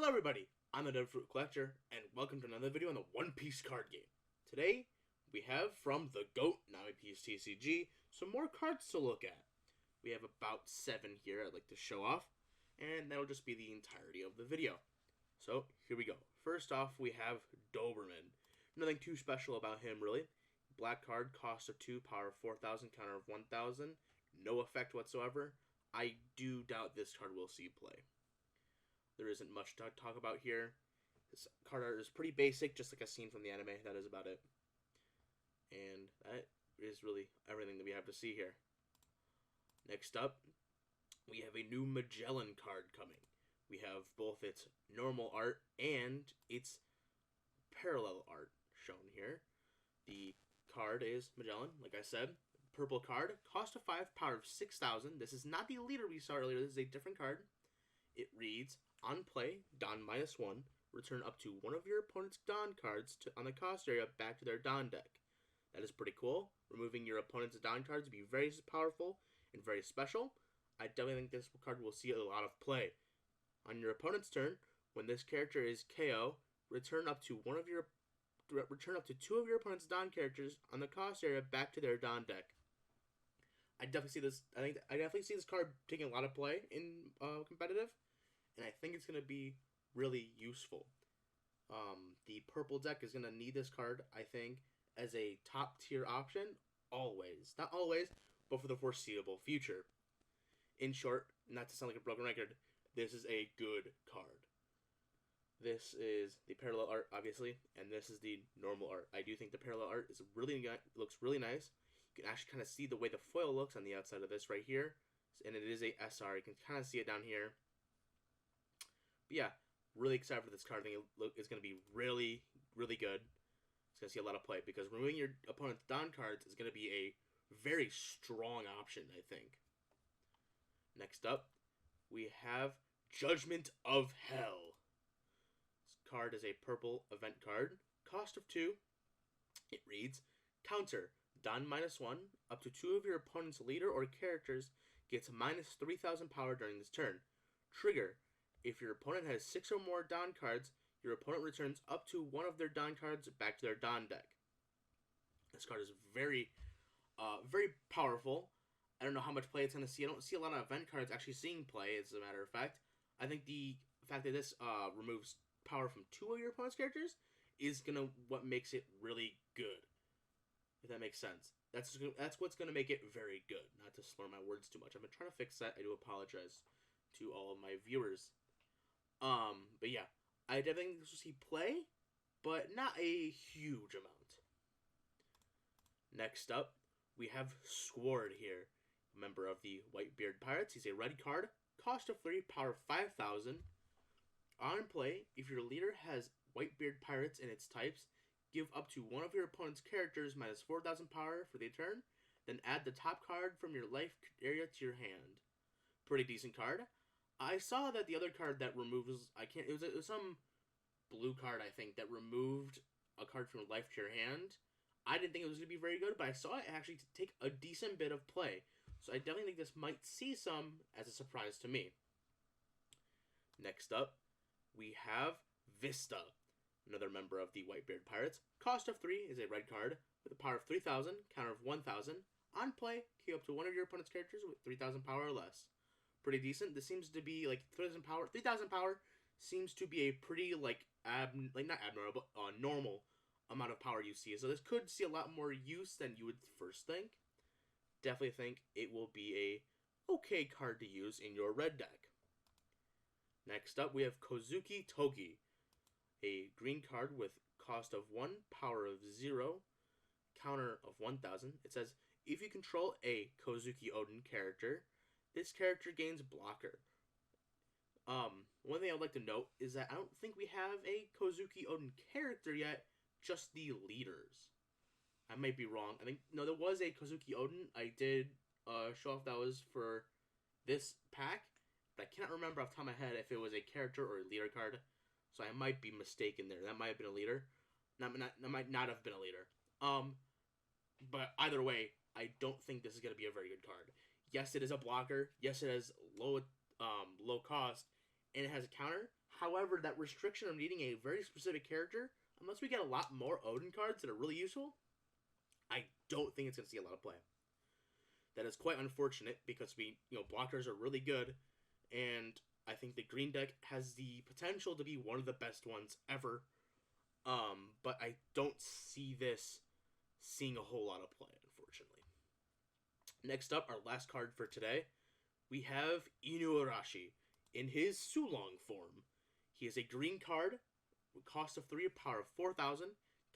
Hello everybody, I'm the Dead Fruit Collector, and welcome to another video on the One Piece card game. Today, we have from the GOAT, Nami Piece TCG, some more cards to look at. We have about 7 here I'd like to show off, and that'll just be the entirety of the video. So, here we go. First off, we have Doberman. Nothing too special about him, really. Black card, cost of 2, power of 4,000, counter of 1,000. No effect whatsoever. I do doubt this card will see play. There isn't much to talk about here. This card art is pretty basic, just like a scene from the anime. That is about it. And that is really everything that we have to see here. Next up, we have a new Magellan card coming. We have both its normal art and its parallel art shown here. The card is Magellan, like I said. Purple card, cost of 5, power of 6,000. This is not the leader we saw earlier. This is a different card. It reads, on play, Don -1, return up to one of your opponent's Don cards on the cost area back to their Don deck. That is pretty cool. Removing your opponent's Don cards would be very powerful and very special. I definitely think this card will see a lot of play. On your opponent's turn, when this character is KO, return up to two of your opponent's Don characters on the cost area back to their Don deck. I definitely see this. I definitely see this card taking a lot of play in competitive, and I think it's going to be really useful. The purple deck is going to need this card, I think, as a top tier option. Always, not always, but for the foreseeable future. In short, not to sound like a broken record, this is a good card. This is the parallel art, obviously, and this is the normal art. I do think the parallel art is looks really nice. You can actually kind of see the way the foil looks on the outside of this right here. And it is a SR. You can kind of see it down here. But yeah, really excited for this card. I think it's going to be really, really good. It's going to see a lot of play because removing your opponent's Don cards is going to be a very strong option, I think. Next up, we have Judgment of Hell. This card is a purple event card. Cost of 2. It reads, counter, Don -1, up to 2 of your opponent's leader or characters gets minus 3,000 power during this turn. Trigger, if your opponent has 6 or more Don cards, your opponent returns up to 1 of their Don cards back to their Don deck. This card is very powerful. I don't know how much play it's going to see. I don't see a lot of event cards actually seeing play, as a matter of fact. I think the fact that this removes power from 2 of your opponent's characters is what makes it really good. If that makes sense. That's what's going to make it very good. Not to slur my words too much. I've been trying to fix that. I do apologize to all of my viewers. But yeah. I definitely think this will see play, but not a huge amount. Next up, we have Sword here. A member of the WHITEBEARD Pirates. He's a red card. Cost of 3, power of 5,000. On play, if your leader has WHITEBEARD Pirates in its types, give up to one of your opponent's characters minus 4,000 power for the turn, then add the top card from your life area to your hand. Pretty decent card. I saw that the other card that removes, it was some blue card, I think, that removed a card from your life to your hand. I didn't think it was going to be very good, but I saw it actually take a decent bit of play. So I definitely think this might see some as a surprise to me. Next up, we have Vista. Another member of the WHITEBEARD Pirates. Cost of 3 is a red card with a power of 3,000, counter of 1,000. On play, key up to one of your opponent's characters with 3,000 power or less. Pretty decent. This seems to be like 3,000 power. 3,000 power seems to be a pretty not abnormal, but normal amount of power you see. So this could see a lot more use than you would first think. Definitely think it will be a okay card to use in your red deck. Next up, we have Kazuki Togi. A green card with cost of 1, power of 0, counter of 1,000. It says, if you control a Kozuki Oden character, this character gains blocker. One thing I would like to note is that I don't think we have a Kozuki Oden character yet, just the leaders. I might be wrong. No, there was a Kazuki Oden. I did show off that was for this pack, but I cannot remember off the top of my head if it was a character or a leader card. So I might be mistaken there. That might have been a leader. That might not have been a leader. But either way, I don't think this is going to be a very good card. Yes, it is a blocker. Yes, it has low cost, and it has a counter. However, that restriction of needing a very specific character, unless we get a lot more Odin cards that are really useful, I don't think it's going to see a lot of play. That is quite unfortunate because blockers are really good, and I think the green deck has the potential to be one of the best ones ever. But I don't see this seeing a whole lot of play, unfortunately. Next up, our last card for today, we have Inu Arashi in his Sulong form. He is a green card with cost of 3, power of 4,000,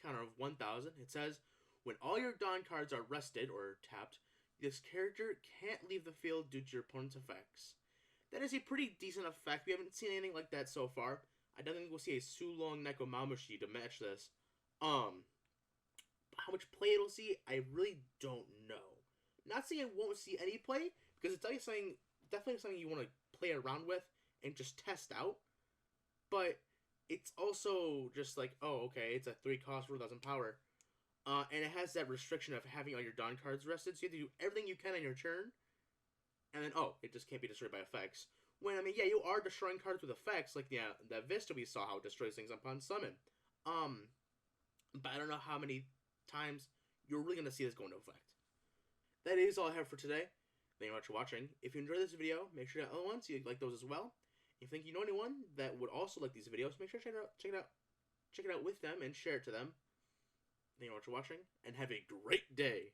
counter of 1,000. It says, when all your Dawn cards are rested or tapped, this character can't leave the field due to your opponent's effects. That is a pretty decent effect. We haven't seen anything like that so far. I don't think we'll see a Sulong Nekomamushi to match this. How much play it'll see, I really don't know. Not saying it won't see any play, because it's definitely something you want to play around with and just test out. But it's also just like, oh, okay, it's a 3 cost, 4,000 power. And it has that restriction of having all your Dawn cards rested, so you have to do everything you can on your turn. And then, it just can't be destroyed by effects. When, you are destroying cards with effects, like, that Vista we saw how it destroys things upon summon. But I don't know how many times you're really going to see this go into effect. That is all I have for today. Thank you very much for watching. If you enjoyed this video, make sure to other ones, you like those as well. If you think you know anyone that would also like these videos, make sure to check it out with them and share it to them. Thank you very much for watching, and have a great day.